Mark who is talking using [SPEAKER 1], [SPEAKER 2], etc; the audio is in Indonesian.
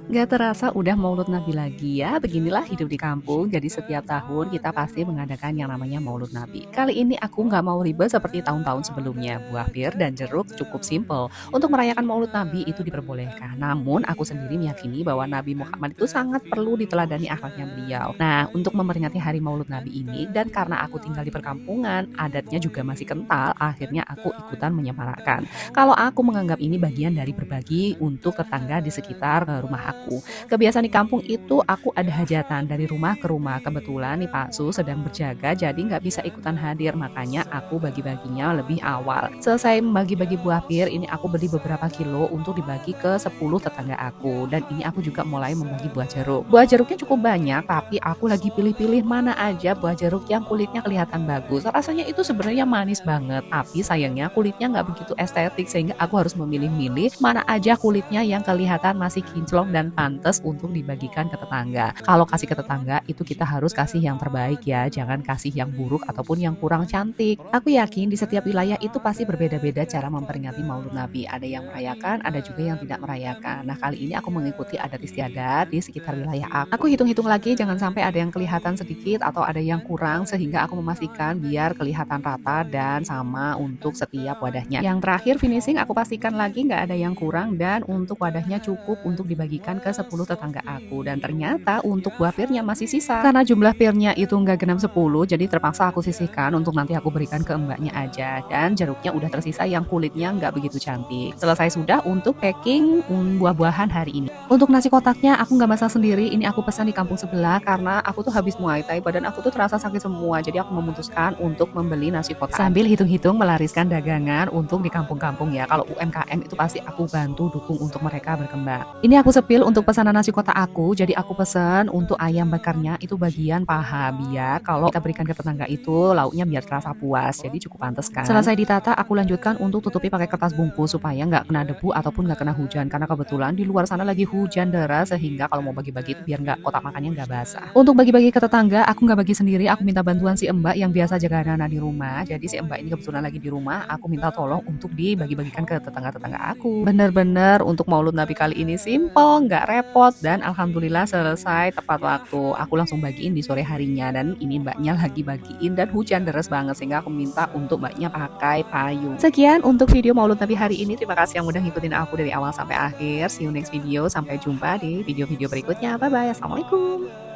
[SPEAKER 1] Gak terasa udah Maulud Nabi lagi ya, beginilah hidup di kampung. Jadi setiap tahun kita pasti mengadakan yang namanya Maulud Nabi. Kali ini aku nggak mau ribet seperti tahun-tahun sebelumnya. Buah pir dan jeruk cukup simple. Untuk merayakan Maulud Nabi itu diperbolehkan. Namun aku sendiri meyakini bahwa Nabi Muhammad itu sangat perlu diteladani akhlaknya beliau. Nah, untuk memperingati hari Maulud Nabi ini, dan karena aku tinggal di perkampungan, adatnya juga masih kental, akhirnya aku ikutan menyemarakan. Kalau aku menganggap ini bagian dari berbagi untuk tetangga di sekitar rumah aku. Kebiasaan di kampung itu aku ada hajatan dari rumah ke rumah. Kebetulan nih Pak Su sedang berjaga jadi nggak bisa ikutan hadir. Makanya aku bagi-baginya lebih awal. Selesai membagi-bagi buah pir, ini aku beli beberapa kilo untuk dibagi ke 10 tetangga aku. Dan ini aku juga mulai membagi buah jeruk. Buah jeruknya cukup banyak, tapi aku lagi pilih-pilih mana aja buah jeruk yang kulitnya kelihatan bagus. Rasanya itu sebenarnya manis banget, tapi sayangnya kulitnya nggak begitu estetik sehingga aku harus memilih-milih mana aja kulitnya yang kelihatan masih kinclong dan pantas untuk dibagikan ke tetangga. Kalau kasih ke tetangga itu kita harus kasih yang terbaik ya, jangan kasih yang buruk ataupun yang kurang cantik. Aku yakin di setiap wilayah itu pasti berbeda-beda cara memperingati Maulud Nabi. Ada yang merayakan, ada juga yang tidak merayakan. Nah, kali ini aku mengikuti adat istiadat di sekitar wilayah aku. Aku hitung-hitung lagi jangan sampai ada yang kelihatan sedikit atau ada yang kurang sehingga aku memastikan biar kelihatan rata dan sama untuk setiap wadahnya. Yang terakhir finishing aku pastikan lagi nggak ada yang kurang dan untuk wadahnya cukup untuk dibagikan ke 10 tetangga aku. Dan ternyata untuk buah pirnya masih sisa. Karena jumlah pirnya itu nggak genap 10, jadi terpaksa aku sisihkan untuk nanti aku berikan ke mbaknya aja. Dan jeruknya udah tersisa yang kulitnya nggak begitu cantik. Selesai sudah untuk packing buah-buahan hari ini. Untuk nasi kotaknya aku nggak masak sendiri, ini aku pesan di kampung sebelah karena aku tuh habis Muay Thai, badan aku tuh terasa sakit semua. Jadi aku memutuskan untuk membeli nasi kotak. Sambil hitung-hitung melariskan dagangan untuk di kampung-kampung ya. Kalau UMKM itu pasti aku bantu dukung untuk mereka berkembang. Ini aku sepil untuk pesanan nasi kotak aku, jadi aku pesan untuk ayam bakarnya itu bagian paha biar kalau kita berikan ke tetangga itu lauknya biar terasa puas, jadi cukup pantas kan. Selesai ditata aku lanjutkan untuk tutupi pakai kertas bungkus supaya nggak kena debu ataupun nggak kena hujan karena kebetulan di luar sana lagi hujan deras sehingga kalau mau bagi-bagi itu biar nggak kotak makannya nggak basah. Untuk bagi-bagi ke tetangga aku nggak bagi sendiri, aku minta bantuan si mbak yang biasa jaga anak-anak di rumah. Jadi si mbak ini kebetulan lagi di rumah, aku minta tolong untuk dibagi-bagikan ke tetangga-tetangga aku. Bener-bener untuk Maulud Nabi kali ini simple, nggak repot, dan alhamdulillah selesai tepat waktu. Aku langsung bagiin di sore harinya dan ini mbaknya lagi bagiin dan hujan deras banget sehingga aku minta untuk mbaknya pakai payung. Sekian untuk video Maulud Nabi hari ini. Terima kasih yang udah ngikutin aku dari awal sampai akhir. See you next video. Sampai jumpa di video-video berikutnya. Bye bye. Assalamualaikum.